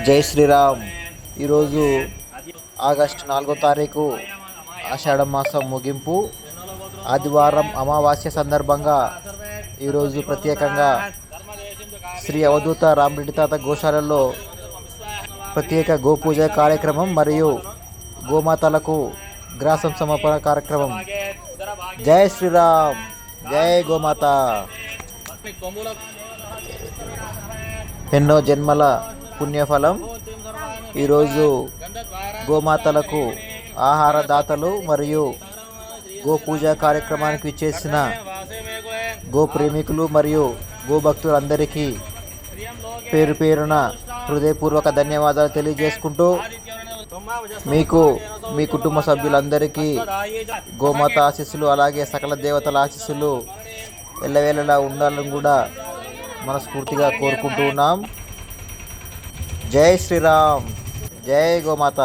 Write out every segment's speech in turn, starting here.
జై శ్రీరామ్. ఈరోజు ఆగస్టు 4వ తారీఖు ఆషాఢ మాసం ముగింపు ఆదివారం అమావాస్య సందర్భంగా ఈరోజు ప్రత్యేకంగా శ్రీ అవధూత రామరెడ్డి తాత గోశాలలో ప్రత్యేక గోపూజ కార్యక్రమం మరియు గోమాతలకు గ్రాసం సమర్పణ కార్యక్రమం. జై శ్రీరామ్, జై గోమాత. ఎన్నో జన్మల పుణ్యఫలం. ఈరోజు గోమాతలకు ఆహార దాతలు మరియు గోపూజ కార్యక్రమానికి ఇచ్చేసిన గోప్రేమికులు మరియు గోభక్తులందరికీ పేరు పేరున హృదయపూర్వక ధన్యవాదాలు తెలియజేసుకుంటూ మీకు మీ కుటుంబ సభ్యులందరికీ గోమాత ఆశీస్సులు అలాగే సకల దేవతల ఆశీస్సులు ఎల్లవేళలా ఉండాలని కూడా మనస్ఫూర్తిగా కోరుకుంటూ ఉన్నాం. జై శ్రీరామ్, జై గోమాత.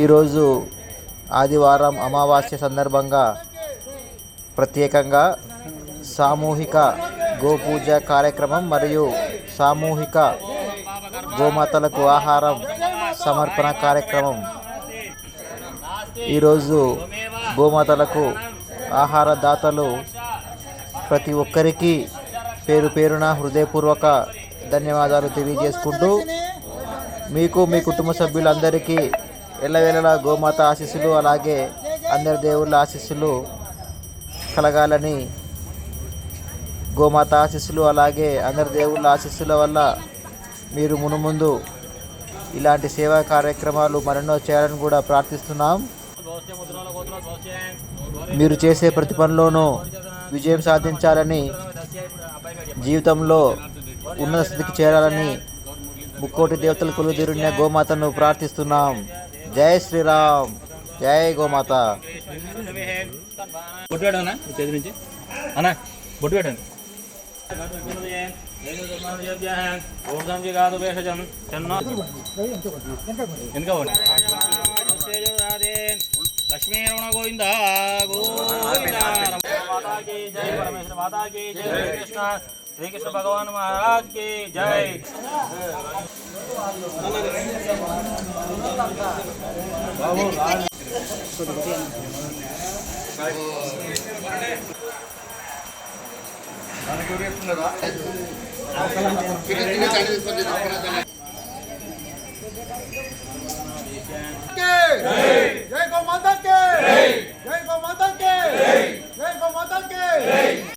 ఈరోజు ఆదివారం అమావాస్య సందర్భంగా ప్రత్యేకంగా సామూహిక గోపూజ కార్యక్రమం మరియు సామూహిక గోమాతలకు ఆహారం సమర్పణ కార్యక్రమం. ఈరోజు గోమాతలకు ఆహార దాతలు ప్రతి ఒక్కరికి పేరు పేరున హృదయపూర్వక ధన్యవాదాలు తెలియజేసుకుంటూ మీకు మీ కుటుంబ సభ్యులందరికీ ఎల్లవేళలా గోమాత ఆశీస్సులు అలాగే అందరి దేవుళ్ళ ఆశీస్సులు కలగాలని, గోమాత ఆశీస్సులు అలాగే అందరి దేవుళ్ళ ఆశీస్సుల వల్ల మీరు మునుముందు ఇలాంటి సేవా కార్యక్రమాలు మరెన్నో చేయాలని కూడా ప్రార్థిస్తున్నాం. మీరు చేసే ప్రతి పనిలోనూ విజయం సాధించాలని, జీవితంలో ఉన్నత స్థితికి చేరాలని ముక్కోటి దేవతలు కొలువుదీరిన గోమాతను ప్రార్థిస్తున్నాం. జై శ్రీరామ్, జై గోమాత. లక్ష్మీరమణ గోవింద గోవింద. మాతా की जय, परमेश्वर माता की जय, श्री कृष्ण भगवान महाराज की जय. जय गौ माता के, जय गौ माता के.